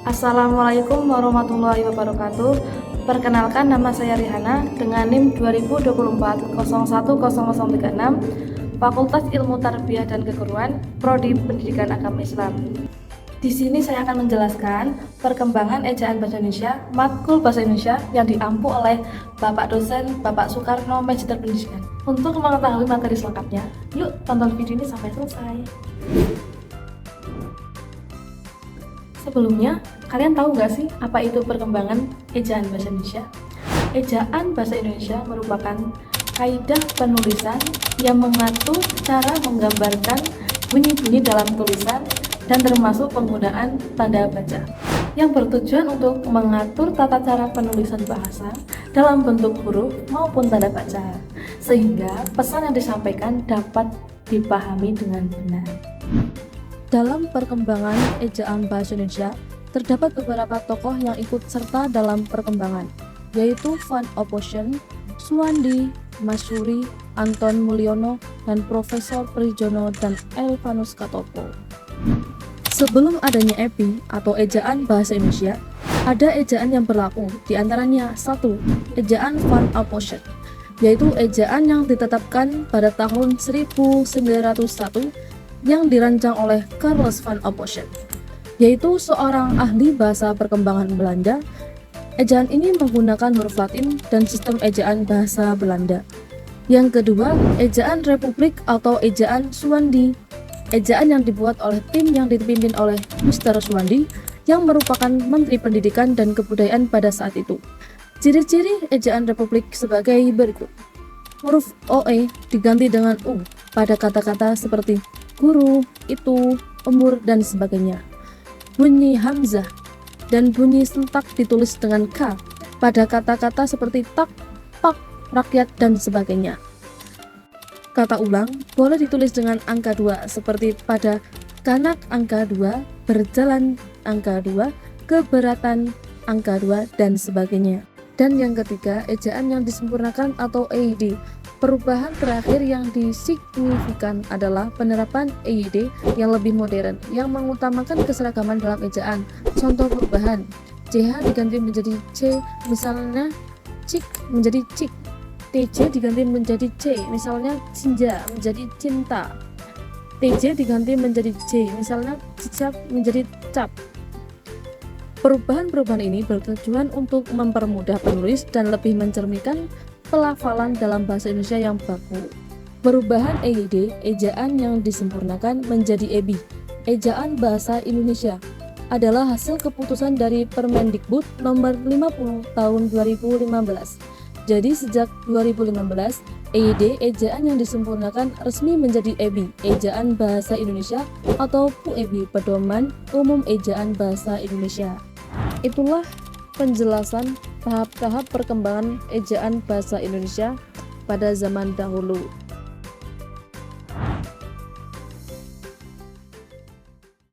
Assalamualaikum warahmatullahi wabarakatuh. Perkenalkan, nama saya Rihana dengan NIM 2024 010036, Fakultas Ilmu Tarbiyah dan Keguruan, Prodi Pendidikan Agama Islam. Di sini saya akan menjelaskan perkembangan ejaan bahasa Indonesia, matkul bahasa Indonesia yang diampu oleh Bapak dosen Bapak Soekarno, Magister Pendidikan. Untuk mengetahui materi selengkapnya, yuk tonton video ini sampai selesai. Sebelumnya, kalian tahu nggak sih apa itu perkembangan ejaan bahasa Indonesia? Ejaan bahasa Indonesia merupakan kaidah penulisan yang mengatur cara menggambarkan bunyi-bunyi dalam tulisan dan termasuk penggunaan tanda baca yang bertujuan untuk mengatur tata cara penulisan bahasa dalam bentuk huruf maupun tanda baca, sehingga pesan yang disampaikan dapat dipahami dengan benar. Dalam perkembangan ejaan bahasa Indonesia, terdapat beberapa tokoh yang ikut serta dalam perkembangan, yaitu Van Ophuijsen, Suwandi, Masyuri, Anton Mulyono, dan Profesor Prijono dan Elvanus Katopo. Sebelum adanya EPI atau ejaan bahasa Indonesia, ada ejaan yang berlaku, diantaranya 1. Ejaan Van Ophuijsen, yaitu ejaan yang ditetapkan pada tahun 1901 yang dirancang oleh Carlos van Ophuijsen, yaitu seorang ahli bahasa perkembangan Belanda. Ejaan ini menggunakan huruf Latin dan sistem ejaan bahasa Belanda. Yang kedua, ejaan Republik atau ejaan Suwandi, ejaan yang dibuat oleh tim yang dipimpin oleh Mr. Suwandi yang merupakan Menteri Pendidikan dan Kebudayaan pada saat itu. Ciri-ciri ejaan Republik sebagai berikut. Huruf OE diganti dengan U pada kata-kata seperti guru, itu, umur, dan sebagainya. Bunyi hamzah dan bunyi sentak ditulis dengan K pada kata-kata seperti tak, pak, rakyat, dan sebagainya. Kata ulang boleh ditulis dengan angka 2 seperti pada kanak angka 2, berjalan angka 2, keberatan angka 2, dan sebagainya. Dan yang ketiga, ejaan yang disempurnakan atau EID. Perubahan terakhir yang disignifikan adalah penerapan EID yang lebih modern, yang mengutamakan keseragaman dalam ejaan. Contoh perubahan, CH diganti menjadi C, misalnya cik menjadi cik, TJ diganti menjadi C, misalnya cinja menjadi cinta, TJ diganti menjadi C, misalnya cicap menjadi cap. Perubahan-perubahan ini bertujuan untuk mempermudah penulis dan lebih mencerminkan pelafalan dalam bahasa Indonesia yang baku. Perubahan EID, ejaan yang disempurnakan menjadi EBI, ejaan bahasa Indonesia, adalah hasil keputusan dari Permendikbud nomor 50 tahun 2015. Jadi sejak 2015, EID, ejaan yang disempurnakan, resmi menjadi EBI, ejaan bahasa Indonesia, atau PUEBI, Pedoman Umum Ejaan Bahasa Indonesia. Itulah penjelasan tahap-tahap perkembangan ejaan bahasa Indonesia pada zaman dahulu.